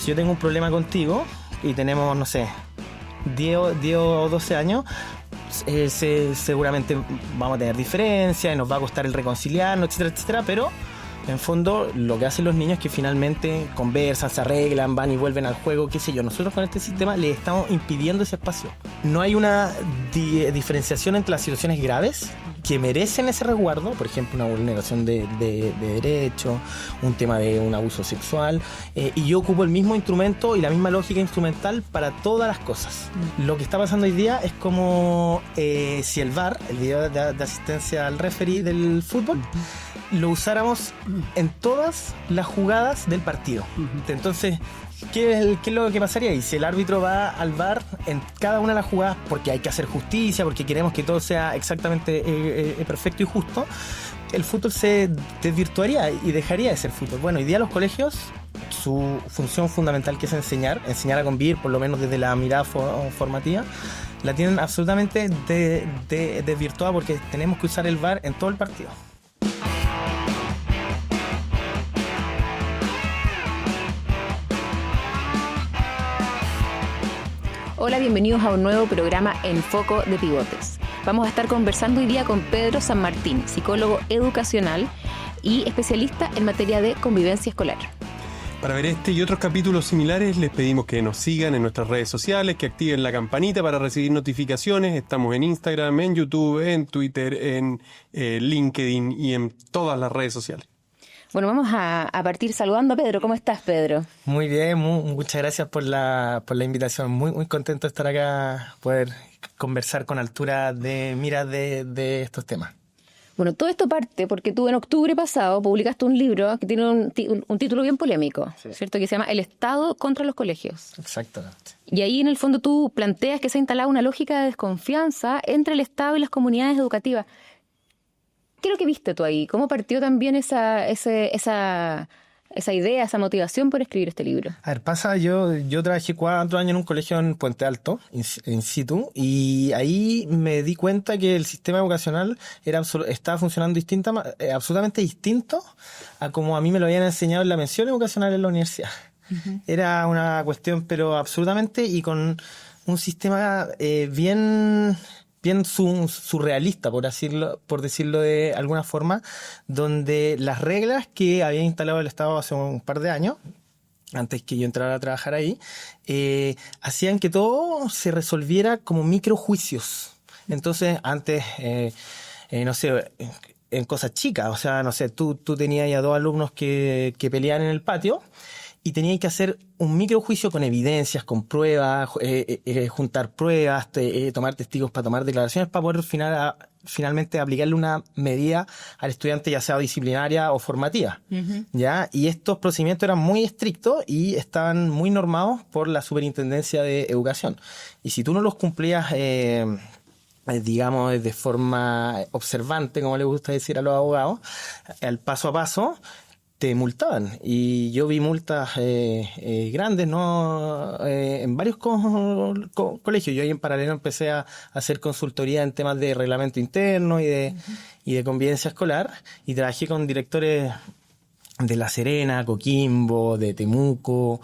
si yo tengo un problema contigo y tenemos, no sé, 10 o 12 años, seguramente vamos a tener diferencias y nos va a costar el reconciliarnos, etcétera, etcétera, pero en fondo lo que hacen los niños es que finalmente conversan, se arreglan, van y vuelven al juego, qué sé yo. Nosotros con este sistema les estamos impidiendo ese espacio. No hay una diferenciación entre las situaciones graves que merecen ese resguardo, por ejemplo una vulneración de derechos, un tema de un abuso sexual, y yo ocupo el mismo instrumento y la misma lógica instrumental para todas las cosas. Lo que está pasando hoy día es como si el VAR, el video de asistencia al referee del fútbol, lo usáramos en todas las jugadas del partido. Entonces, ¿qué es lo que pasaría? Y si el árbitro va al VAR en cada una de las jugadas porque hay que hacer justicia, porque queremos que todo sea exactamente perfecto y justo, el fútbol se desvirtuaría y dejaría de ser fútbol. Bueno, hoy día los colegios, su función fundamental, que es enseñar a convivir, por lo menos desde la mirada formativa, la tienen absolutamente desvirtuada porque tenemos que usar el VAR en todo el partido. Hola, bienvenidos a un nuevo programa En Foco de Pivotes. Vamos a estar conversando hoy día con Pedro San Martín, psicólogo educacional y especialista en materia de convivencia escolar. Para ver este y otros capítulos similares, les pedimos que nos sigan en nuestras redes sociales, que activen la campanita para recibir notificaciones. Estamos en Instagram, en YouTube, en Twitter, en LinkedIn y en todas las redes sociales. Bueno, vamos a partir saludando a Pedro. ¿Cómo estás, Pedro? Muy bien, muchas gracias por la invitación. Muy contento de estar acá, poder conversar con altura de miras de estos temas. Bueno, todo esto parte porque tú en octubre pasado publicaste un libro que tiene un título bien polémico, sí, ¿cierto? Que se llama El Estado contra los colegios. Exactamente. Y ahí en el fondo tú planteas que se ha instalado una lógica de desconfianza entre el Estado y las comunidades educativas. ¿Qué es lo que viste tú ahí? ¿Cómo partió también esa idea, esa motivación por escribir este libro? A ver, yo trabajé 4 años en un colegio en Puente Alto, in situ, y ahí me di cuenta que el sistema educacional estaba funcionando absolutamente distinto a como a mí me lo habían enseñado en la mención educacional en la universidad. Uh-huh. Era una cuestión, pero absolutamente, y con un sistema bien surrealista, por decirlo de alguna forma, donde las reglas que había instalado el Estado hace un par de años, antes que yo entrara a trabajar ahí, hacían que todo se resolviera como microjuicios. Entonces, antes, no sé, en cosas chicas, o sea, no sé, tú tenías ya 2 alumnos que peleaban en el patio, y tenían que hacer un microjuicio con evidencias, con pruebas, juntar pruebas, tomar testigos para tomar declaraciones para poder finalmente aplicarle una medida al estudiante, ya sea disciplinaria o formativa. Uh-huh. ¿Ya? Y estos procedimientos eran muy estrictos y estaban muy normados por la Superintendencia de Educación. Y si tú no los cumplías, digamos, de forma observante, como le gusta decir a los abogados, al paso a paso, te multaban. Y yo vi multas grandes, ¿no? En varios colegios. Yo ahí en paralelo empecé a hacer consultoría en temas de reglamento interno y de convivencia escolar, y trabajé con directores de La Serena, Coquimbo, de Temuco,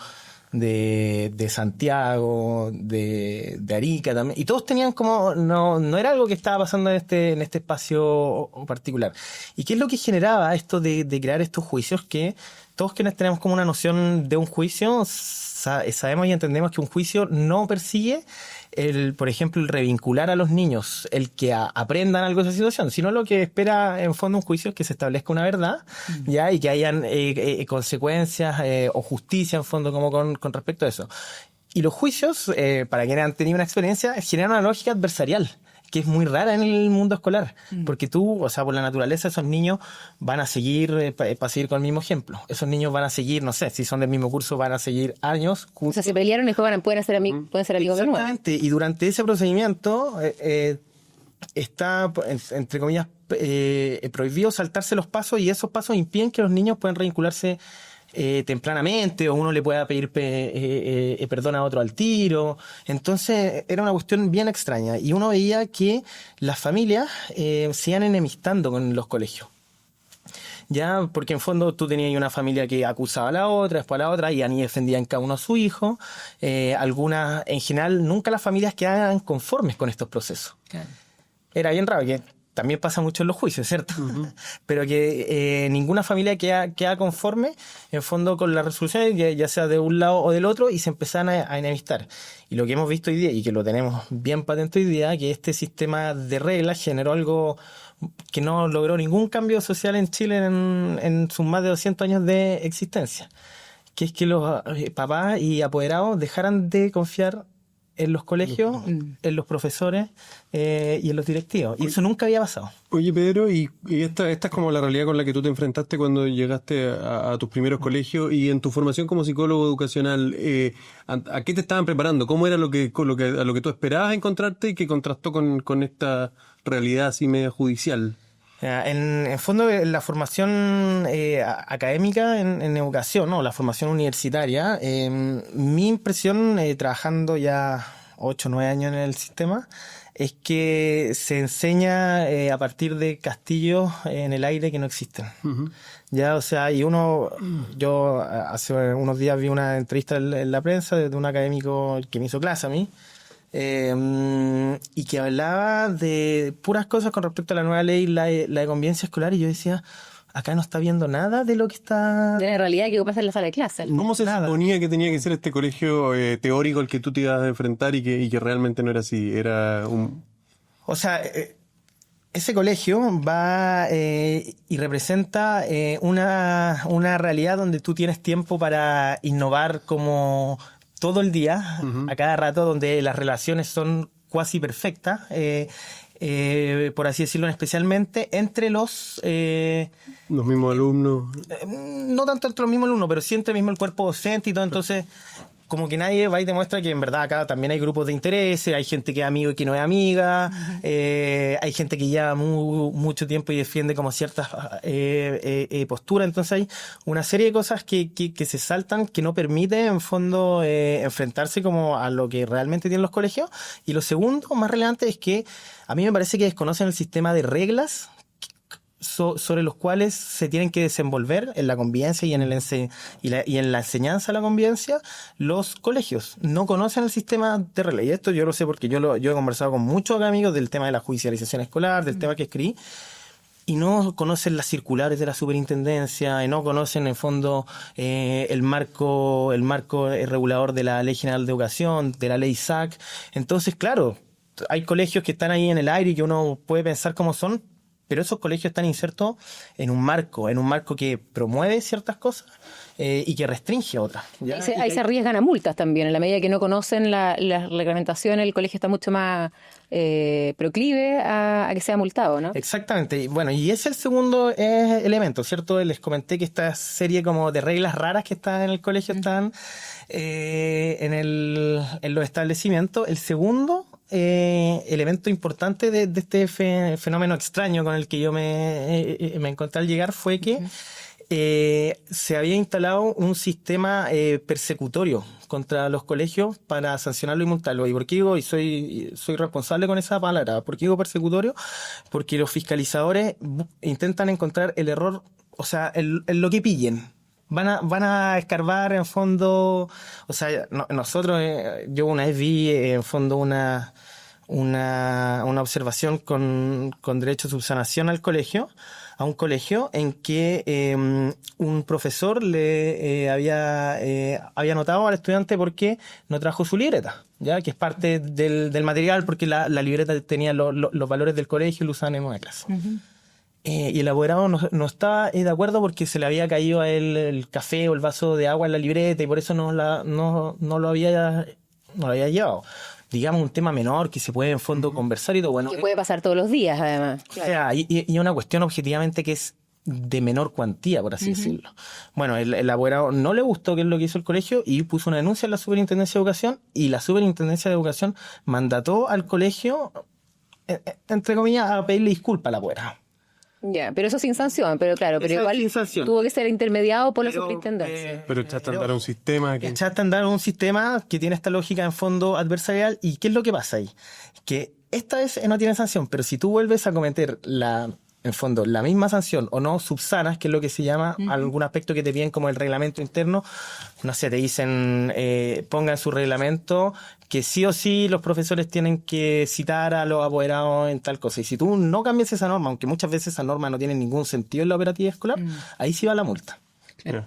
de Santiago, de Arica también, y todos tenían como, no era algo que estaba pasando en este espacio particular. ¿Y qué es lo que generaba esto de crear estos juicios? Que todos quienes tenemos como una noción de un juicio, sabemos y entendemos que un juicio no persigue por ejemplo, el revincular a los niños, el que aprendan algo de esa situación, sino lo que espera en fondo un juicio es que se establezca una verdad, ¿ya? Y que hayan consecuencias o justicia en fondo como con respecto a eso. Y los juicios, para quienes han tenido una experiencia, generan una lógica adversarial, que es muy rara en el mundo escolar, porque tú, o sea, por la naturaleza, esos niños van a seguir, para seguir con el mismo ejemplo, esos niños van a seguir, no sé, si son del mismo curso, van a seguir años. O sea, se pelearon y después pueden ser amigos de nuevo. Exactamente, y durante ese procedimiento está, entre comillas, prohibido saltarse los pasos, y esos pasos impiden que los niños puedan revincularse tempranamente, o uno le pueda pedir perdón a otro al tiro. Entonces era una cuestión bien extraña, y uno veía que las familias se iban enemistando con los colegios. ya, porque en fondo tú tenías una familia que acusaba a la otra, después a la otra, y ni defendían cada uno a su hijo. Algunas, en general, nunca las familias quedaban conformes con estos procesos. Claro. Era bien raro, que también pasa mucho en los juicios, ¿cierto? Pero que ninguna familia queda conforme, en fondo, con la resolución, ya sea de un lado o del otro, y se empiezan a enemistar. Y lo que hemos visto hoy día, y que lo tenemos bien patente hoy día, que este sistema de reglas generó algo que no logró ningún cambio social en Chile en sus más de 200 años de existencia, que es que los papás y apoderados dejaran de confiar en los colegios, en los profesores y en los directivos. Y eso nunca había pasado. Oye, Pedro, y esta es como la realidad con la que tú te enfrentaste cuando llegaste a tus primeros colegios, y en tu formación como psicólogo educacional, ¿a qué te estaban preparando? ¿Cómo era a lo que tú esperabas encontrarte y que contrastó con esta realidad así media judicial? En fondo, la formación académica en educación, ¿no? La formación universitaria, mi impresión, trabajando ya 8 o 9 años en el sistema, es que se enseña a partir de castillos en el aire que no existen. Ya, o sea, yo hace unos días vi una entrevista en la prensa de un académico que me hizo clase a mí, y que hablaba de puras cosas con respecto a la nueva ley, la de convivencia escolar, y yo decía, acá no está viendo nada de lo que está... De la realidad que pasa en la sala de clase. ¿Cómo se suponía que tenía que ser este colegio teórico al que tú te ibas a enfrentar y que realmente no era así? Era un... O sea, ese colegio va y representa una realidad donde tú tienes tiempo para innovar como todo el día, a cada rato, donde las relaciones son cuasi perfectas, por así decirlo, especialmente entre los mismos alumnos. No tanto entre los mismos alumnos, pero sí entre el mismo el cuerpo docente y todo. Entonces, como que nadie va y demuestra que en verdad acá también hay grupos de intereses, hay gente que es amigo y que no es amiga, hay gente que lleva mucho tiempo y defiende como ciertas posturas. Entonces hay una serie de cosas que se saltan, que no permiten en fondo enfrentarse como a lo que realmente tienen los colegios. Y lo segundo, más relevante, es que a mí me parece que desconocen el sistema de reglas sobre los cuales se tienen que desenvolver en la convivencia y en la enseñanza de la convivencia los colegios. No conocen el sistema de reglas. Y esto yo lo sé porque yo he conversado con muchos amigos del tema de la judicialización escolar, del tema que escribí, y no conocen las circulares de la superintendencia, y no conocen en fondo el marco regulador de la Ley General de Educación, de la Ley SAC. Entonces, claro, hay colegios que están ahí en el aire y que uno puede pensar cómo son, pero esos colegios están insertos en un marco que promueve ciertas cosas y que restringe otras. Ahí se arriesgan a multas también. En la medida que no conocen la reglamentación, el colegio está mucho más proclive a que sea multado, ¿no? Exactamente. Y bueno, y ese es el segundo elemento, ¿cierto? Les comenté que esta serie como de reglas raras que están en el colegio están en los establecimientos. El segundo elemento importante de este fenómeno extraño con el que yo me encontré al llegar fue que se había instalado un sistema persecutorio contra los colegios para sancionarlo y multarlo. ¿Y por qué digo? Y soy responsable con esa palabra. ¿Por qué digo persecutorio? Porque los fiscalizadores intentan encontrar el error, o sea, en lo que pillen. Van a escarbar en fondo, o sea, nosotros, yo una vez vi en fondo una observación con derecho de subsanación a un colegio en que un profesor le había notado al estudiante porque no trajo su libreta, ya que es parte del material, porque la libreta tenía los valores del colegio y lo usaban en una clase. Y el apoderado no estaba de acuerdo porque se le había caído a él el café o el vaso de agua en la libreta y por eso no lo había llevado. Digamos, un tema menor que se puede en fondo conversar y todo. Bueno, que puede pasar todos los días, además. O sea, y una cuestión objetivamente que es de menor cuantía, por así decirlo. Bueno, el apoderado no le gustó qué es lo que hizo el colegio y puso una denuncia en la Superintendencia de Educación, y la Superintendencia de Educación mandató al colegio, entre comillas, a pedirle disculpas al apoderado. Ya, pero eso sin sanción, pero igual tuvo que ser intermediado por la superintendencia. Pero echaste a andar un sistema que... Echaste a andar un sistema que tiene esta lógica en fondo adversarial. ¿Y qué es lo que pasa ahí? Que esta vez no tiene sanción, pero si tú vuelves a cometer en fondo, la misma sanción o no subsanas, que es lo que se llama algún aspecto que te piden como el reglamento interno, no sé, te dicen, pongan su reglamento que sí o sí los profesores tienen que citar a los apoderados en tal cosa. Y si tú no cambias esa norma, aunque muchas veces esa norma no tiene ningún sentido en la operativa escolar, ahí sí va la multa. Claro.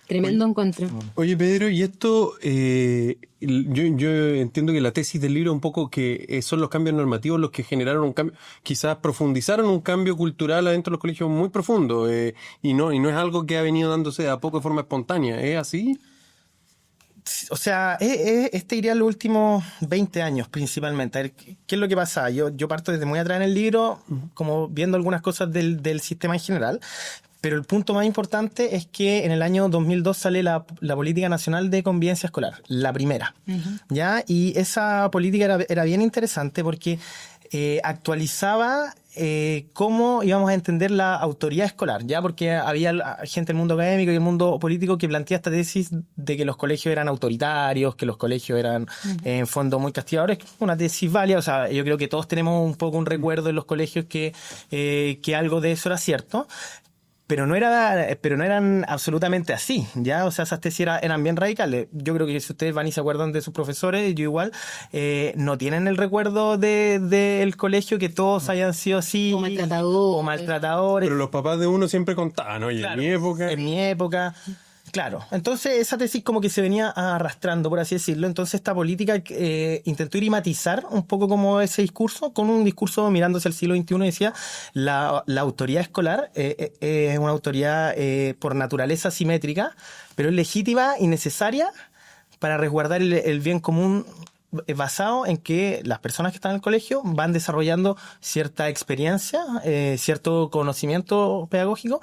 Tremendo encuentro. Oye, Pedro, y esto, yo entiendo que la tesis del libro un poco que son los cambios normativos los que generaron un cambio, quizás profundizaron un cambio cultural adentro de los colegios muy profundo, y no es algo que ha venido dándose de a poco de forma espontánea, ¿es así? O sea, este iría en los últimos 20 años principalmente. A ver, ¿qué es lo que pasa? Yo parto desde muy atrás en el libro, como viendo algunas cosas del sistema en general, pero el punto más importante es que en el año 2002 sale la Política Nacional de Convivencia Escolar, la primera, ¿ya? Y esa política era bien interesante porque actualizaba cómo íbamos a entender la autoridad escolar, ya, porque había gente del mundo académico y el mundo político que plantea esta tesis de que los colegios eran autoritarios, que los colegios eran en fondo muy castigadores. Una tesis válida, o sea, yo creo que todos tenemos un poco un recuerdo en los colegios que algo de eso era cierto. Pero no eran absolutamente así, ¿ya? O sea, esas tesis eran bien radicales. Yo creo que si ustedes van y se acuerdan de sus profesores, yo igual, no tienen el recuerdo del colegio que todos hayan sido así. O maltratadores. Pero los papás de uno siempre contaban, oye, claro, en mi época... Claro, entonces esa tesis como que se venía arrastrando, por así decirlo. Entonces esta política intentó matizar un poco como ese discurso, con un discurso mirándose al siglo XXI, y decía, la autoridad escolar es una autoridad por naturaleza simétrica, pero es legítima y necesaria para resguardar el bien común, basado en que las personas que están en el colegio van desarrollando cierta experiencia, cierto conocimiento pedagógico,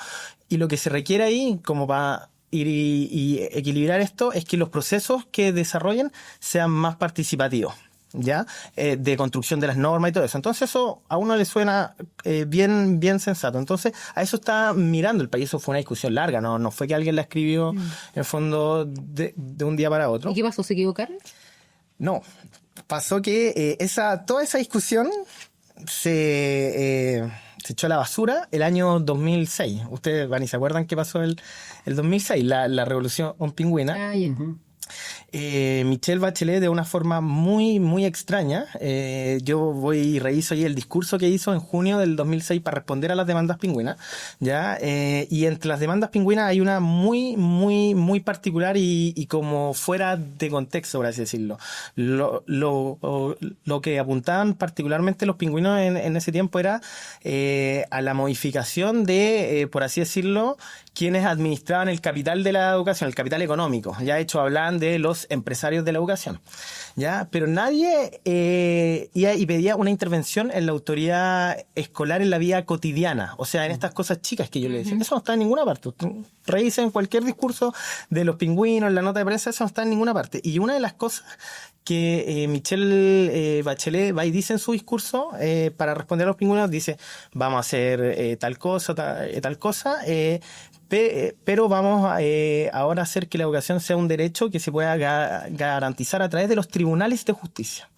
y lo que se requiere ahí como para y equilibrar esto es que los procesos que desarrollen sean más participativos, ¿ya? De construcción de las normas y todo eso. Entonces eso a uno le suena bien sensato. Entonces a eso está mirando el país. Eso fue una discusión larga, no fue que alguien la escribió en el fondo de un día para otro. ¿Y qué pasó? ¿Se equivocaron? No, pasó que toda esa discusión se echó a la basura el año 2006. Ustedes van y se acuerdan qué pasó el 2006, la revolución pingüina. Ah, ya. Michelle Bachelet, de una forma muy, muy extraña, yo voy y reviso ahí el discurso que hizo en junio del 2006 para responder a las demandas pingüinas, ¿ya? Y entre las demandas pingüinas hay una muy, muy, muy particular y como fuera de contexto, por así decirlo. Lo que apuntaban particularmente los pingüinos en ese tiempo era a la modificación de, por así decirlo, quienes administraban el capital de la educación, el capital económico. Ya de hecho hablan de los empresarios de la educación, ¿ya? Pero nadie iba y pedía una intervención en la autoridad escolar en la vida cotidiana, o sea, en estas cosas chicas que yo le decía. Eso no está en ninguna parte. Revisen cualquier discurso de los pingüinos, en la nota de prensa, eso no está en ninguna parte. Y una de las cosas que Michelle Bachelet va y dice en su discurso, para responder a los pingüinos, dice, vamos a hacer tal cosa, pero vamos ahora a hacer que la educación sea un derecho que se pueda garantizar a través de los tribunales de justicia,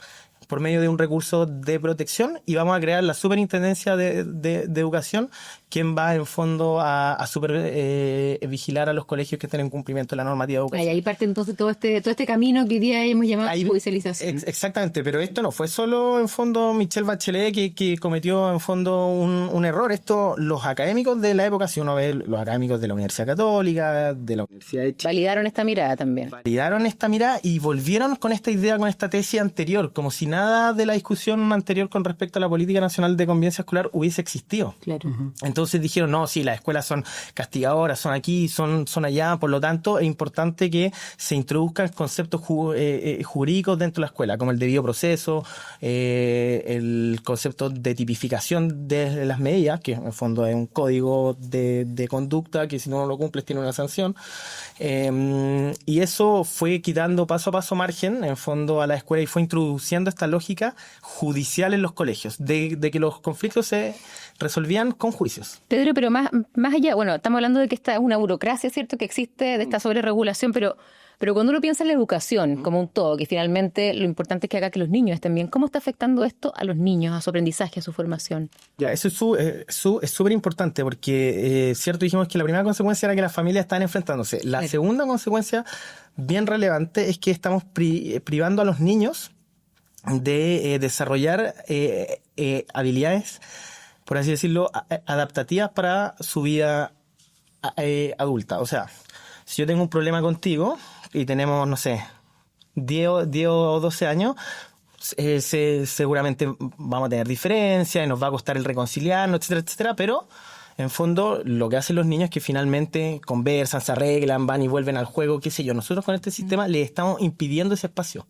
por medio de un recurso de protección, y vamos a crear la superintendencia de educación, quien va en fondo a vigilar a los colegios que estén en cumplimiento de la normativa de educación. Y ahí parte entonces todo este camino que hoy día hemos llamado judicialización. Exactamente, pero esto no fue solo en fondo Michelle Bachelet que cometió en fondo un error. Esto los académicos de la época, si uno ve los académicos de la Universidad Católica, de la Universidad de Chile, validaron esta mirada también. Validaron esta mirada y volvieron con esta idea, con esta tesis anterior, como si nada de la discusión anterior con respecto a la Política Nacional de Convivencia Escolar hubiese existido. Claro. Entonces dijeron, no, sí, las escuelas son castigadoras, son aquí, son allá, por lo tanto es importante que se introduzcan conceptos jurídicos dentro de la escuela, como el debido proceso, el concepto de tipificación de las medidas, que en el fondo es un código de conducta que si no lo cumples tiene una sanción. Y eso fue quitando paso a paso margen, en fondo, a la escuela, y fue introduciendo esta esa lógica judicial en los colegios, de que los conflictos se resolvían con juicios. Pedro, pero más allá, bueno, estamos hablando de que esta es una burocracia, ¿cierto?, que existe, de esta sobreregulación, pero cuando uno piensa en la educación como un todo, que finalmente lo importante es que haga que los niños estén bien, ¿cómo está afectando esto a los niños, a su aprendizaje, a su formación? Ya, eso es súper importante porque, cierto, dijimos que la primera consecuencia era que las familias están enfrentándose. La segunda consecuencia bien relevante es que estamos privando a los niños de desarrollar habilidades, por así decirlo, adaptativas para su vida adulta. O sea, si yo tengo un problema contigo y tenemos, no sé, 10 o 12 años, seguramente vamos a tener diferencias y nos va a costar el reconciliarnos, etcétera, etcétera, pero en fondo lo que hacen los niños es que finalmente conversan, se arreglan, van y vuelven al juego, qué sé yo. Nosotros con este sistema les estamos impidiendo ese espacio.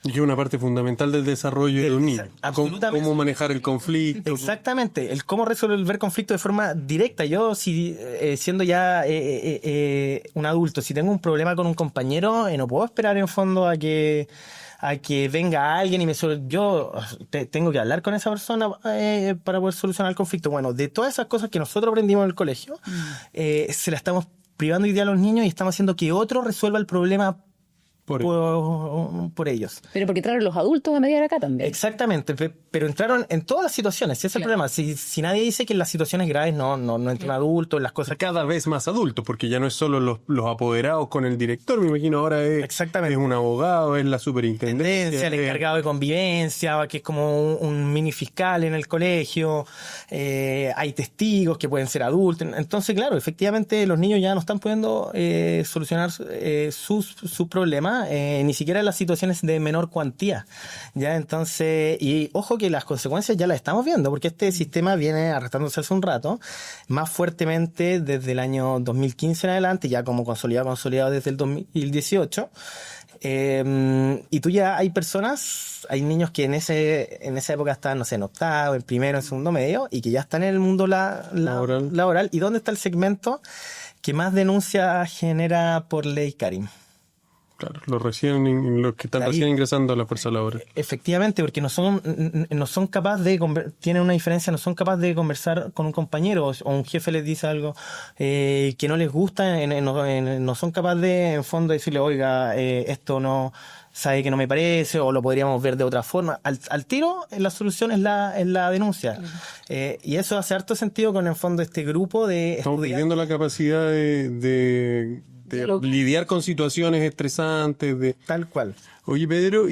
Y que es una parte fundamental del desarrollo de un niño. Absolutamente. Cómo manejar el conflicto. Exactamente, el cómo resolver conflictos de forma directa. Yo, siendo ya un adulto, si tengo un problema con un compañero, no puedo esperar en fondo a que venga alguien y yo tengo que hablar con esa persona para poder solucionar el conflicto. Bueno, de todas esas cosas que nosotros aprendimos en el colegio, se la estamos privando hoy día a los niños y estamos haciendo que otro resuelva el problema por ellos. Pero porque entraron los adultos a mediar acá también. Exactamente, pero entraron en todas las situaciones, ese es el problema. Si nadie dice que en las situaciones graves no entra un adulto, en las cosas... Cada vez más adultos, porque ya no es solo los apoderados con el director, me imagino ahora es un abogado, es la superintendencia, el encargado de convivencia, que es como un mini fiscal en el colegio, hay testigos que pueden ser adultos. Entonces, claro, efectivamente los niños ya no están pudiendo solucionar sus problemas, ni siquiera en las situaciones de menor cuantía, ¿ya? Entonces, y ojo que las consecuencias ya las estamos viendo, porque este sistema viene arrastrándose hace un rato, más fuertemente desde el año 2015 en adelante, ya como consolidado desde el 2018, y tú ya hay niños que en esa época estaban, no sé, en octavo, en primero, en segundo medio, y que ya están en el mundo laboral. ¿Y dónde está el segmento que más denuncia genera por ley Karim? Claro, los que están recién ingresando a la fuerza laboral. Efectivamente, porque no son capaces tienen una diferencia, no son capaces de conversar con un compañero o un jefe les dice algo que no les gusta, no son capaces de, en fondo, decirle, oiga, esto no, sabe que no me parece, o lo podríamos ver de otra forma. Al tiro, la solución es la denuncia. Y eso hace harto sentido con, en fondo, este grupo de Estamos perdiendo la capacidad de lidiar con situaciones estresantes. Tal cual. Oye, Pedro,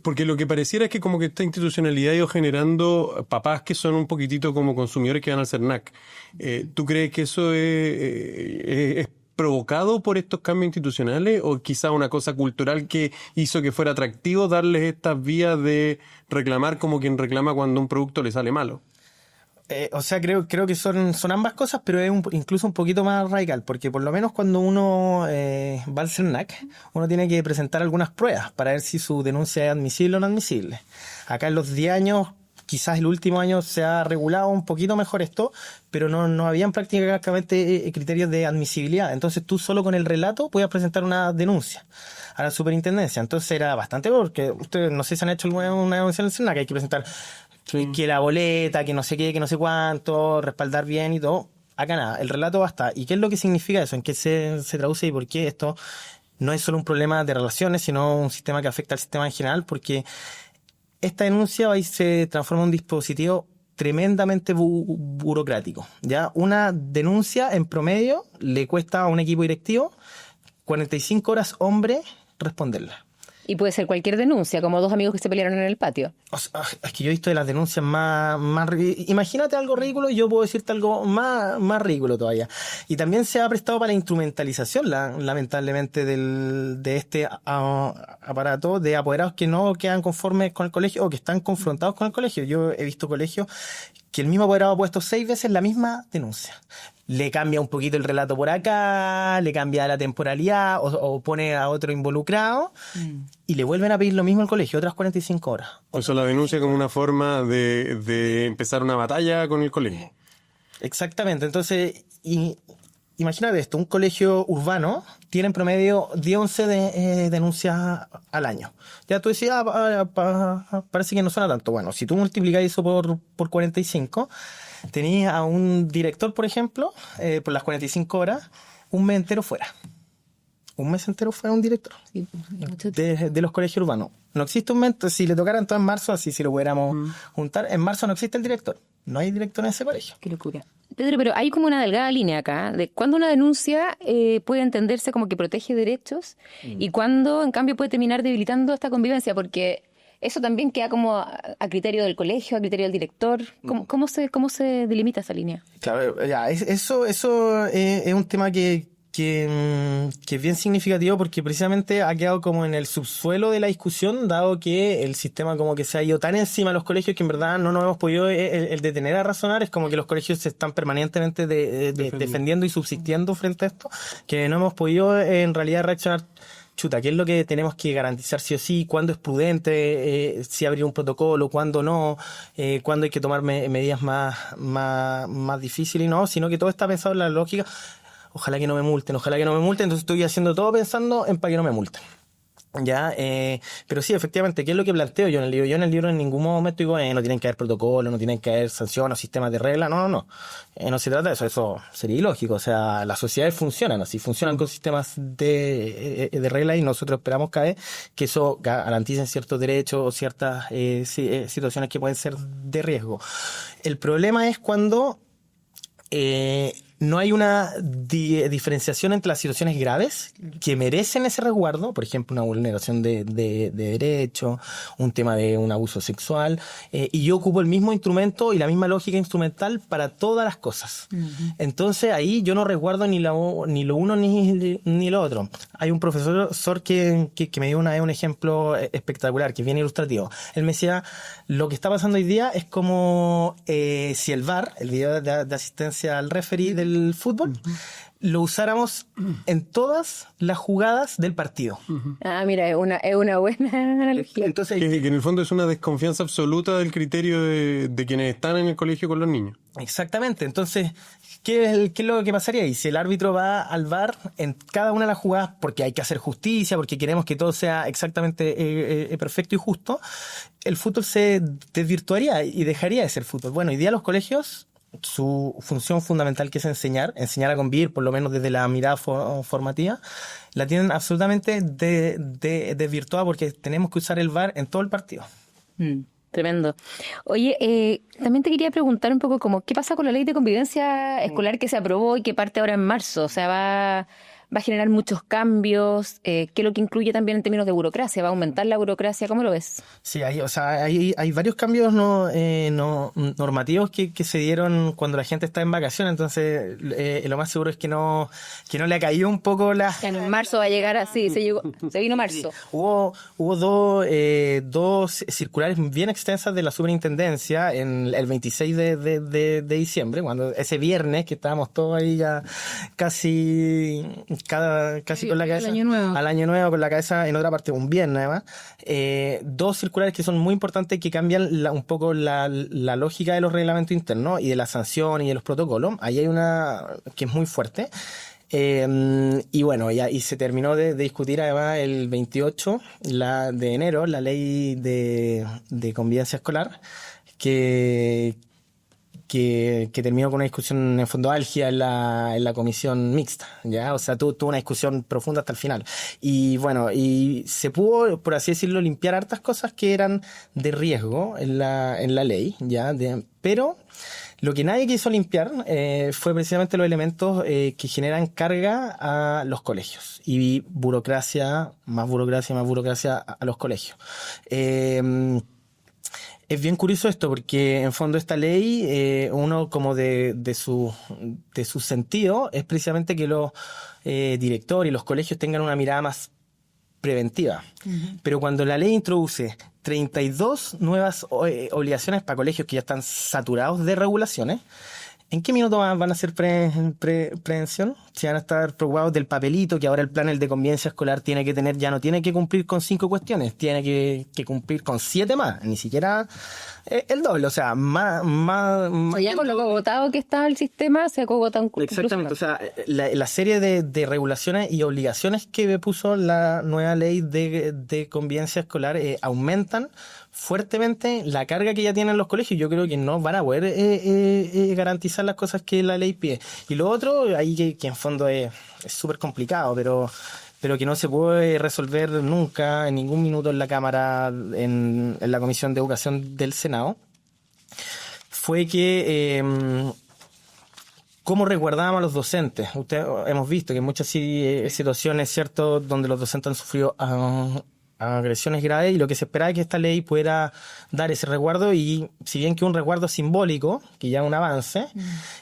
porque lo que pareciera es que como que esta institucionalidad ha ido generando papás que son un poquitito como consumidores que van al CERNAC. ¿Tú crees que eso es provocado por estos cambios institucionales o quizá una cosa cultural que hizo que fuera atractivo darles estas vías de reclamar como quien reclama cuando un producto le sale malo? O sea, creo que son ambas cosas, pero es incluso un poquito más radical, porque por lo menos cuando uno va al CERNAC, uno tiene que presentar algunas pruebas para ver si su denuncia es admisible o no admisible. Acá en los 10 años, quizás el último año se ha regulado un poquito mejor esto, pero no habían prácticamente criterios de admisibilidad. Entonces tú solo con el relato podías presentar una denuncia a la superintendencia. Entonces era bastante porque ustedes no sé si han hecho una denuncia en el CERNAC, hay que presentar que la boleta, que no sé qué, que no sé cuánto, respaldar bien y todo. Acá nada, el relato basta. ¿Y qué es lo que significa eso? ¿En qué se traduce y por qué esto no es solo un problema de relaciones, sino un sistema que afecta al sistema en general? Porque esta denuncia va y se transforma en un dispositivo tremendamente burocrático. ¿Ya? Una denuncia en promedio le cuesta a un equipo directivo 45 horas hombre responderla. Y puede ser cualquier denuncia, como dos amigos que se pelearon en el patio. O sea, es que yo he visto de las denuncias más imagínate algo ridículo y yo puedo decirte algo más ridículo todavía. Y también se ha prestado para la instrumentalización, lamentablemente, de este aparato de apoderados que no quedan conformes con el colegio o que están confrontados con el colegio. Yo he visto colegios que el mismo apoderado ha puesto 6 veces la misma denuncia. Le cambia un poquito el relato por acá, le cambia la temporalidad o pone a otro involucrado y le vuelven a pedir lo mismo al colegio, otras 45 horas. O sea, la denuncia como una forma de empezar una batalla con el colegio. Exactamente, entonces, y imagínate esto, un colegio urbano tiene en promedio 10-11 denuncias al año. Ya tú decías, parece que no suena tanto. Bueno, si tú multiplicas eso por 45, tenías a un director, por ejemplo, por las 45 horas, un mes entero fuera. Un mes entero fuera un director de los colegios urbanos. No existe un mes, si le tocaran todo en marzo, así si lo pudiéramos juntar, en marzo no existe el director. No hay director en ese colegio. Qué locura. Pedro, pero hay como una delgada línea acá de cuando una denuncia puede entenderse como que protege derechos y cuando, en cambio, puede terminar debilitando esta convivencia, porque eso también queda como a criterio del colegio, a criterio del director. ¿Cómo se delimita esa línea? Claro, ya, eso es un tema que es bien significativo porque precisamente ha quedado como en el subsuelo de la discusión, dado que el sistema como que se ha ido tan encima de los colegios que en verdad no nos hemos podido el detener a razonar. Es como que los colegios se están permanentemente defendiendo y subsistiendo frente a esto, que no hemos podido en realidad reaccionar. Chuta, ¿qué es lo que tenemos que garantizar sí o sí? ¿Cuándo es prudente? Si abrir un protocolo, ¿cuándo no? ¿Cuándo hay que tomar medidas más difíciles? Y no, sino que todo está pensado en la lógica. Ojalá que no me multen, entonces estoy haciendo todo pensando en para que no me multen. Ya, pero sí, efectivamente, ¿qué es lo que planteo yo en el libro? Yo en el libro en ningún momento digo, no tienen que haber protocolos, no tienen que haber sanciones, sistemas de reglas, no. No se trata de eso sería ilógico. O sea, las sociedades funcionan así, funcionan con sistemas de reglas y nosotros esperamos cada vez que eso garantice ciertos derechos o ciertas situaciones que pueden ser de riesgo. El problema es cuando no hay una diferenciación entre las situaciones graves que merecen ese resguardo, por ejemplo, una vulneración de derechos, un tema de un abuso sexual, y yo ocupo el mismo instrumento y la misma lógica instrumental para todas las cosas. Uh-huh. Entonces ahí yo no resguardo ni lo uno ni lo otro. Hay un profesor que me dio una vez un ejemplo espectacular, que es bien ilustrativo. Él me decía, lo que está pasando hoy día es como si el VAR, el video de asistencia al referee del fútbol, lo usáramos en todas las jugadas del partido. Mira, es una buena analogía. Entonces, que en el fondo es una desconfianza absoluta del criterio de quienes están en el colegio con los niños. Exactamente. Entonces, ¿qué es lo que pasaría ahí? Si el árbitro va al VAR en cada una de las jugadas porque hay que hacer justicia, porque queremos que todo sea exactamente perfecto y justo, el fútbol se desvirtuaría y dejaría de ser fútbol. Bueno, hoy día los colegios, su función fundamental, que es enseñar a convivir, por lo menos desde la mirada formativa, la tienen absolutamente desvirtuada porque tenemos que usar el VAR en todo el partido. Tremendo. Oye, también te quería preguntar un poco como, ¿qué pasa con la ley de convivencia escolar que se aprobó y que parte ahora en marzo? O sea, va a generar muchos cambios. ¿Qué es lo que incluye también en términos de burocracia? ¿Va a aumentar la burocracia? ¿Cómo lo ves? Sí, hay varios cambios normativos que se dieron cuando la gente está en vacaciones. Entonces, lo más seguro es que no le ha caído un poco la... En marzo va a llegar así, se vino marzo. Sí. Hubo dos circulares bien extensas de la superintendencia en el 26 de diciembre, cuando ese viernes que estábamos todos ahí ya casi con la cabeza al año nuevo con la cabeza en otra parte, un viernes además, dos circulares que son muy importantes, que cambian un poco la lógica de los reglamentos internos y de las sanciones y de los protocolos. Ahí hay una que es muy fuerte. Y bueno, y se terminó de discutir además el 28 de enero la ley de convivencia escolar, que terminó con una discusión en el fondo álgida en la comisión mixta, ¿ya? O sea, tuvo una discusión profunda hasta el final. Y bueno, y se pudo, por así decirlo, limpiar hartas cosas que eran de riesgo en la ley, ¿ya? Pero lo que nadie quiso limpiar fue precisamente los elementos que generan carga a los colegios y más burocracia a los colegios. Es bien curioso esto porque en fondo esta ley, uno como de su sentido es precisamente que los directores y los colegios tengan una mirada más preventiva. Uh-huh. Pero cuando la ley introduce 32 nuevas obligaciones para colegios que ya están saturados de regulaciones, ¿En qué minuto van a hacer prevención? Si van a estar preocupados del papelito, que ahora el plan, el de convivencia escolar, tiene que tener, ya no tiene que cumplir con 5 cuestiones, tiene que cumplir con 7 más, ni siquiera el doble, o sea, más. O ya con lo cogotado que está el sistema, se acogota un curso. Exactamente, o sea, la serie de regulaciones y obligaciones que puso la nueva ley de convivencia escolar aumentan fuertemente la carga que ya tienen los colegios. Yo creo que no van a poder garantizar las cosas que la ley pide. Y lo otro, ahí que en fondo es súper complicado, pero que no se puede resolver nunca, en ningún minuto en la Cámara, en la Comisión de Educación del Senado, fue que cómo resguardábamos a los docentes. Hemos visto que en muchas situaciones, ¿cierto?, donde los docentes han sufrido agresiones graves, y lo que se esperaba es que esta ley pudiera dar ese resguardo, y si bien que un resguardo simbólico, que ya es un avance,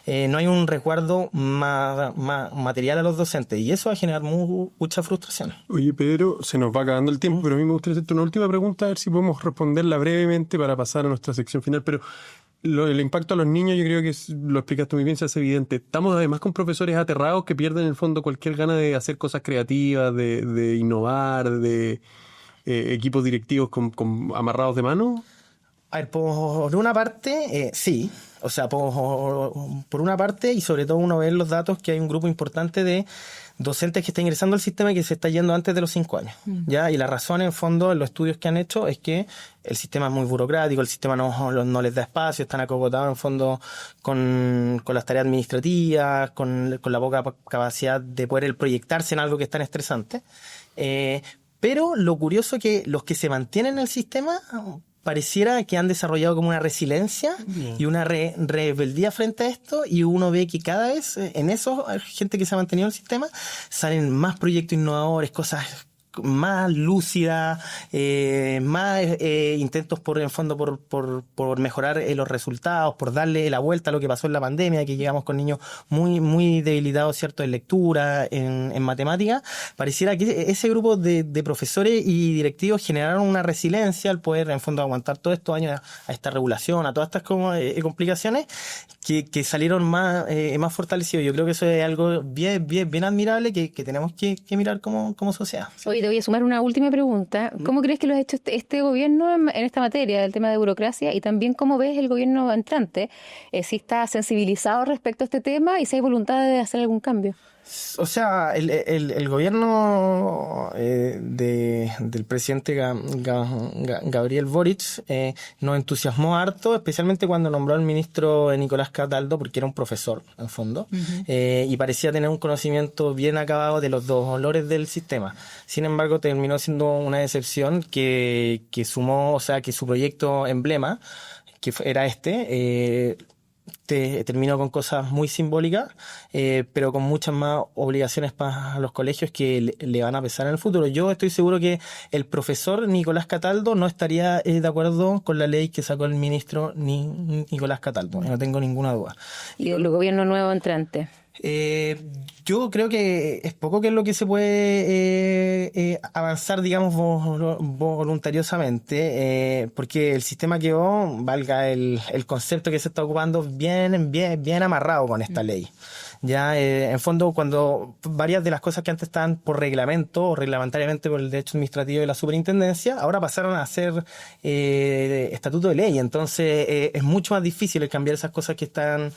no hay un resguardo material a los docentes, y eso va a generar mucha frustración. Oye, Pedro, se nos va acabando el tiempo, pero a mí me gustaría hacerte una última pregunta, a ver si podemos responderla brevemente para pasar a nuestra sección final. Pero el impacto a los niños, yo creo que lo explicaste muy bien, se hace evidente. Estamos además con profesores aterrados que pierden en el fondo cualquier gana de hacer cosas creativas, de innovar, de equipos directivos amarrados de mano. A ver, por una parte, sí. O sea, por una parte, y sobre todo uno ve en los datos que hay un grupo importante de docentes que está ingresando al sistema y que se está yendo antes de los 5 años. ¿Ya? Y la razón, en fondo, en los estudios que han hecho, es que el sistema es muy burocrático, el sistema no les da espacio, están acogotados, en fondo, con las tareas administrativas, con la poca capacidad de poder proyectarse en algo que es tan estresante. Pero lo curioso es que los que se mantienen en el sistema pareciera que han desarrollado como una resiliencia y una rebeldía frente a esto, y uno ve que cada vez en eso, gente que se ha mantenido en el sistema, salen más proyectos innovadores, cosas más lúcidas, más intentos en fondo por mejorar los resultados, por darle la vuelta a lo que pasó en la pandemia, que llegamos con niños muy debilitados, ¿cierto?, en lectura, en matemáticas. Pareciera que ese grupo de profesores y directivos generaron una resiliencia al poder, en fondo, aguantar todos estos años a esta regulación, a todas estas complicaciones, que salieron más fortalecidos. Yo creo que eso es algo bien admirable que tenemos que mirar como sociedad. Oye, te voy a sumar una última pregunta. ¿Cómo crees que lo ha hecho este gobierno en esta materia, del tema de burocracia? Y también, ¿cómo ves el gobierno entrante? Si está sensibilizado respecto a este tema y si hay voluntad de hacer algún cambio. O sea, el gobierno del presidente Gabriel Boric nos entusiasmó harto, especialmente cuando nombró al ministro Nicolás Cataldo, porque era un profesor, en fondo, y parecía tener un conocimiento bien acabado de los dolores del sistema. Sin embargo, terminó siendo una decepción que sumó, o sea, que su proyecto emblema, que era terminó con cosas muy simbólicas, pero con muchas más obligaciones para los colegios que le van a pesar en el futuro. Yo estoy seguro que el profesor Nicolás Cataldo no estaría de acuerdo con la ley que sacó el ministro Nicolás Cataldo, no tengo ninguna duda. ¿Y el gobierno nuevo entrante? Yo creo que es poco que es lo que se puede avanzar, digamos, voluntariosamente, porque el sistema quedó, valga el concepto que se está ocupando, bien amarrado con esta ley. Ya, en fondo, cuando varias de las cosas que antes estaban por reglamento o reglamentariamente por el derecho administrativo de la superintendencia, ahora pasaron a ser estatuto de ley. Entonces, es mucho más difícil el cambiar esas cosas que están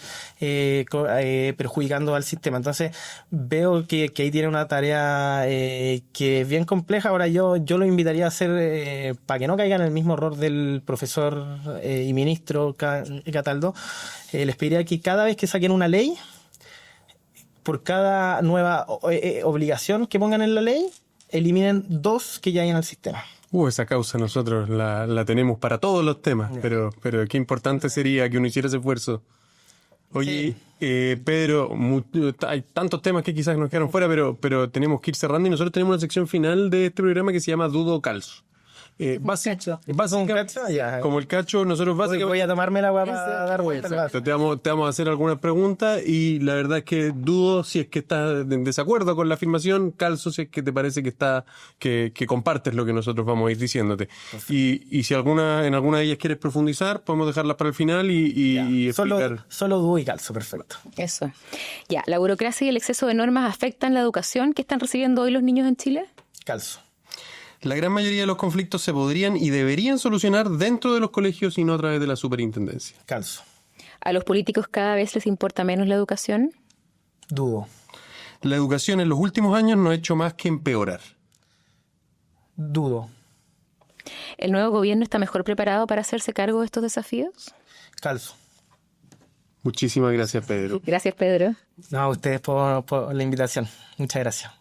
perjudicando al sistema. Entonces, veo que ahí tiene una tarea que es bien compleja. Ahora yo lo invitaría a hacer, para que no caigan en el mismo error del profesor y ministro Cataldo, les pediría que cada vez que saquen una ley, por cada nueva obligación que pongan en la ley, eliminen 2 que ya hay en el sistema. Esa causa nosotros la tenemos para todos los temas, pero qué importante sería que uno hiciera ese esfuerzo. Oye, sí. Pedro, hay tantos temas que quizás nos quedaron fuera, pero tenemos que ir cerrando, y nosotros tenemos una sección final de este programa que se llama Dudo o Calzo. Un cacho, ya. Como el cacho, nosotros Porque básicamente voy a tomarme la agua para dar vuelta. te vamos a hacer algunas preguntas y la verdad es que dudo si es que estás en desacuerdo con la afirmación, calzo si es que te parece que compartes lo que nosotros vamos a ir diciéndote. Y si en alguna de ellas quieres profundizar, podemos dejarlas para el final y explicar. Solo dudo y calzo, perfecto. Eso. Ya, ¿la burocracia y el exceso de normas afectan la educación que están recibiendo hoy los niños en Chile? Calzo. La gran mayoría de los conflictos se podrían y deberían solucionar dentro de los colegios y no a través de la superintendencia. Calzo. ¿A los políticos cada vez les importa menos la educación? Dudo. La educación en los últimos años no ha hecho más que empeorar. Dudo. ¿El nuevo gobierno está mejor preparado para hacerse cargo de estos desafíos? Calzo. Muchísimas gracias, Pedro. Gracias, Pedro. No, a ustedes por la invitación. Muchas gracias.